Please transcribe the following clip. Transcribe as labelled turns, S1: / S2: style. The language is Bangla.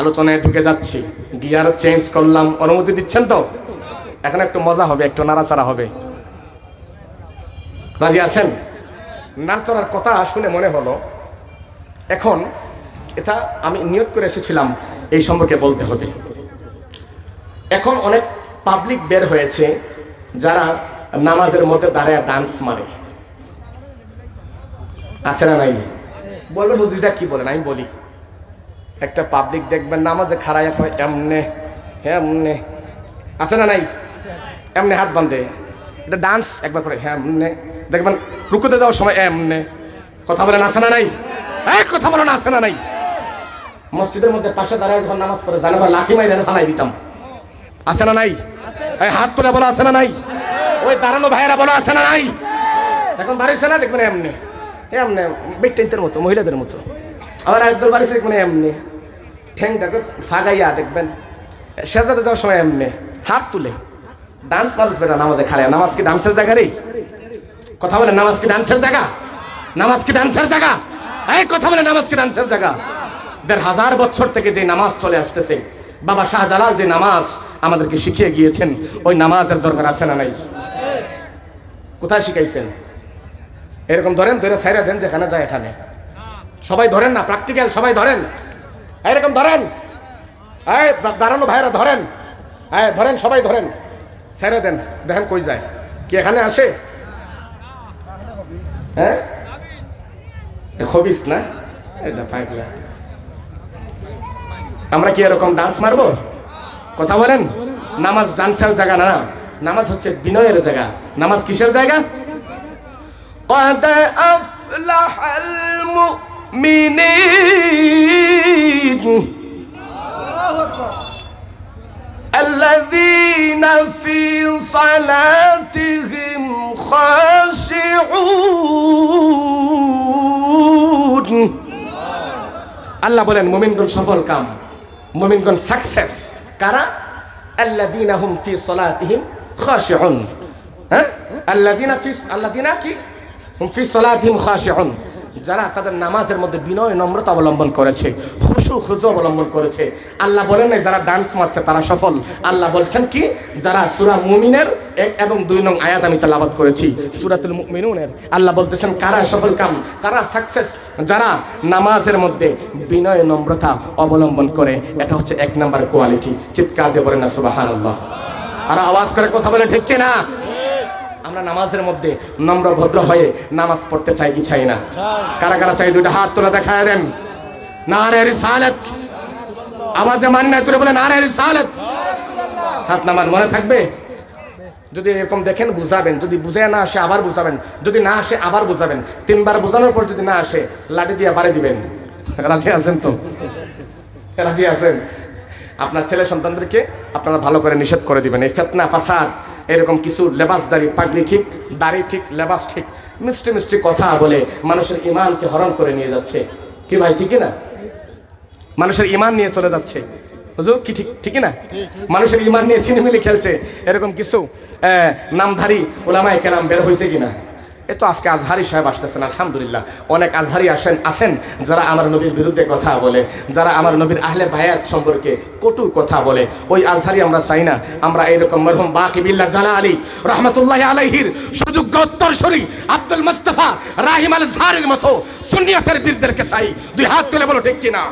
S1: আলোচনায় ঢুকে যাচ্ছি, গিয়ার চেঞ্জ করলাম, অনুমতি দিচ্ছেন তো? এখন একটু মজা হবে, একটু নাড়াচাড়া হবে, রাজি আছেন? নাড়াচাড়ার কথা শুনে মনে হলো এখন এটা আমি নিয়ত করে এসেছিলাম এই সম্পর্কে বলতে হবে। এখন অনেক পাবলিক বের হয়েছে যারা নামাজের মধ্যে দাঁড়ায় ডান্স মারে, আছে না নাই? বলবেন হুজুরটা কি বলেন, আমি বলি। একটা পাবলিক দেখবেন নামাজে খাড়াইয়া করে এমনে এমনে, আছে না নাই? এমনে হাত বাঁধে, এটা ডান্স একবার করে এমনে, দেখবেন রুকুতে যাওয়ার সময় এমনে। কথা বলেন আছে না নাই? এক কথা বলেন আছে না নাই? মসজিদের মধ্যে পাশে দাঁড়ায় যখন নামাজ পড়ে জানে লাঠি মাই যেন ফালাই দিতাম, আছে না নাই? এই হাত তুলে বলো আছে না নাই? ওই দাঁড়ানো ভাইয়েরা বলো আছে না নাই? এখন দাঁড়িয়েছে না, দেখবেন এমনি এমনি বেটেন্টের মতো, মহিলাদের মতো। আবার একদল বাড়িছে দেখবেন এমনি ঠ্যাংটাকে ফাগাইয়া, দেখবেন সেজাতে যাওয়ার সময় এমনি হাত তুলে ডান্স মানুষ বেটা নামাজে খাড়ায়। নামাজ কি ডান্সের জায়গা রে? কথা বলে নামাজ কি ডান্সের জায়গা? নামাজ কি ডান্সের জায়গা? এই কথা বলে নামাজ কি ডান্সের জায়গা? ১,৫০০ বছর থেকে যে নামাজ চলে আসতেছে, বাবা শাহজালাল যে নামাজ আমাদেরকে শিখিয়ে গিয়েছেন, ওই নামাজের দরকার আছে না নাই? কোথায় শিখাইছেন? এরকম ধরেন, ধরে সাইরা দেন যেখানে যায় এখানে। সবাই ধরেন না, প্র্যাকটিক্যাল সবাই ধরেন, এরকম ধরেন। এই দাঁড়ানো ভাইরা ধরেন, হ্যাঁ ধরেন, সবাই ধরেন, সাইরা দেন, দেখেন কই যায়। কি এখানে আসে? হ্যাঁ খবিস না, এটা ফাইকলা। আমরা কি এরকম ডান্স মারবো? কথা বলেন। নামাজ ডান্সের জায়গা না, নামাজ হচ্ছে বিনয়ের জায়গা। নামাজ কিসের জায়গা? قد أفلح المؤمنين الذين في صلاتهم خاشعون। আল্লাহ বলেন মুমিনগণ সফল কাম, মুমিনগণ সাকসেস কারা? আল্লাযীনা হুম ফি সলাতিহিম খাশিউন। হ্যাঁ, আল্লাযীনা কি হুম ফি সলাতিহিম খাশিউন, যারা তাদের নামাজের মধ্যে বিনয় নম্রতা অবলম্বন করেছে, খুশু খুজু অবলম্বন করেছে। আল্লাহ বলেন না যারা ডান্স মারছে তারা সফল। আল্লাহ বলছেন কি? যারা সূরা মুমিনের 1 এবং 2 নং আয়াত আমি তেলাওয়াত করেছি, সূরাতুল মুমিনুনের। আল্লাহ বলতেছেন কারা সফল কাম, কারা সাকসেস? যারা নামাজের মধ্যে বিনয় নম্রতা অবলম্বন করে। এটা হচ্ছে 1 নাম্বার কোয়ালিটি। চিৎকার দিয়ে বলেন না সুবহানাল্লাহ। আর আওয়াজ করে কথা বলে ঠিক কি না? আমরা নামাজের মধ্যে নম্র ভদ্র হয়ে নামাজ পড়তে চাই কি চাই না? কারা কারা চাই? দুইটা হাত তোলা দেখায় দেন। নারে রিসালাত, আওয়াজে মান না চলে বলে নারে রিসালাত। হাত নামান, মনে থাকবে। যদি এরকম দেখেন বুঝাবেন, যদি বুঝে না আসে আবার বুঝাবেন, যদি না আসে আবার বুঝাবেন। 3 বার বোঝানোর পর যদি না আসে লাঠি দিয়ে বাড়ি দিবেন। রাজি আছেন তো? রাজি আছেন? আপনার ছেলে সন্তানদেরকে আপনারা ভালো করে নিষেধ করে দিবেন। এই ফিতনা ফাসাদ, এরকম কিছু লেবাসদারি, পাগড়ি ঠিক, দাড়ি ঠিক, লেবাস ঠিক, মিষ্টি মিষ্টি কথা বলে মানুষের ঈমানকে হরণ করে নিয়ে যাচ্ছে। কি ভাই ঠিক না? মানুষের ঈমান নিয়ে চলে যাচ্ছে। হুজুর কি ঠিক? ঠিক না? মানুষের ঈমান নিয়ে ছিনিমিনি খেলছে। এরকম কিছু নামধারী উলামায়ে কেরাম বের হয়েছে কিনা? এ তো আজকে আজহারি সাহেব আসতেছেন, আলহামদুলিল্লাহ। অনেক আজহারি আছেন যারা আমার নবীর বিরুদ্ধে কথা বলে, যারা আমার নবীর আহলে বায়াত সম্পর্কে কটু কথা বলে। ওই আজহারি আমরা চাই না। আমরা এইরকম মরহুম বাকি বিল্লাহ জালালি রহমতুল্লাহি আলাইহির সুযোগ্য উত্তরসূরি আব্দুল মুস্তাফা রাহিম আল আজহারির মতো সুন্নিয়তের বীরদেরকে চাই। 2 হাত তুলে বলো ঠিক কিনা?